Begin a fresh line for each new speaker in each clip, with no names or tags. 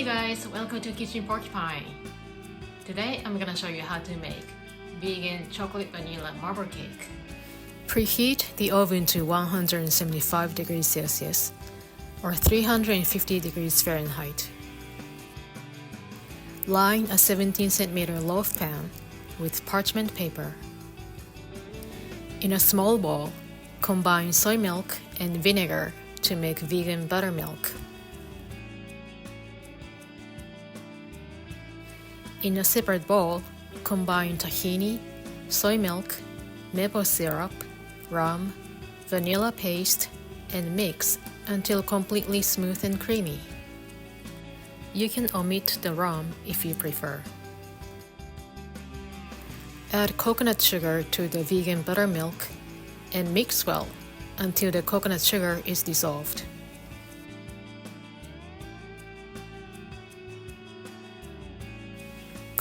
Hey guys, welcome to Kitchen Porcupine. Today I'm gonna show you how to make vegan chocolate vanilla marble cake. Preheat the oven to 175 degrees Celsius or 350 degrees Fahrenheit. Line a 17 cm loaf pan with parchment paper. In a small bowl, combine soy milk and vinegar to make vegan buttermilk. In a separate bowl, combine tahini, soy milk, maple syrup, rum, vanilla paste, and mix until completely smooth and creamy. You can omit the rum if you prefer. Add coconut sugar to the vegan buttermilk and mix well until the coconut sugar is dissolved.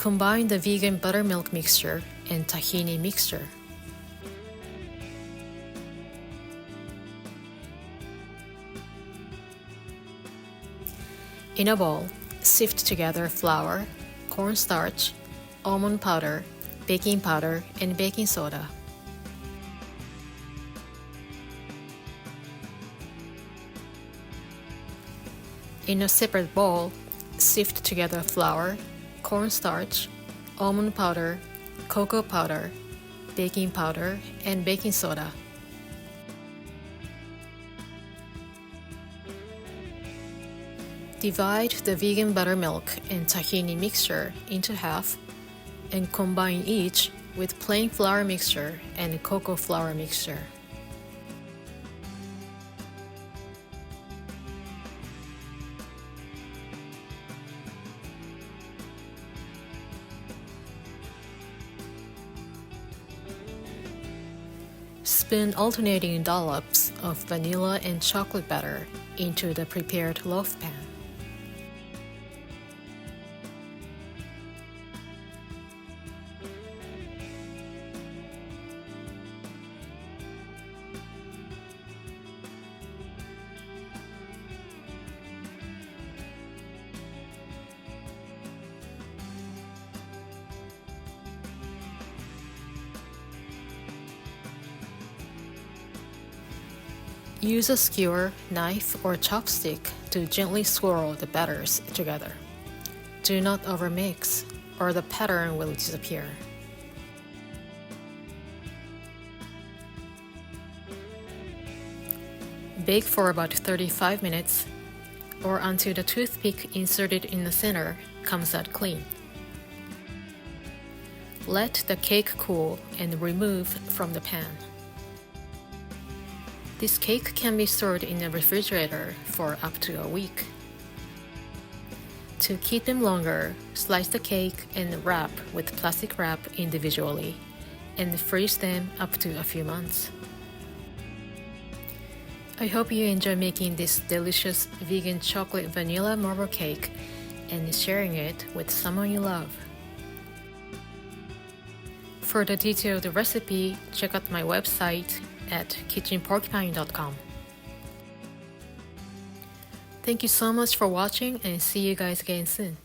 Combine the vegan buttermilk mixture and tahini mixture. In a bowl, sift together flour, cornstarch, almond powder, baking powder, and baking soda. In a separate bowl, sift together flour, cornstarch, almond powder, cocoa powder, baking powder, and baking soda. Divide the vegan buttermilk and tahini mixture into half and combine each with plain flour mixture and cocoa flour mixture. Spoon alternating dollops of vanilla and chocolate batter into the prepared loaf pan. Use a skewer, knife, or chopstick to gently swirl the batters together. Do not overmix, or the pattern will disappear. Bake for about 35 minutes, or until the toothpick inserted in the center comes out clean. Let the cake cool and remove from the pan. This cake can be stored in the refrigerator for up to a week. To keep them longer, slice the cake and wrap with plastic wrap individually and freeze them up to a few months. I hope you enjoy making this delicious vegan chocolate vanilla marble cake and sharing it with someone you love. For the detailed recipe, check out my website at kitchenporcupine.com. Thank you so much for watching and see you guys again soon.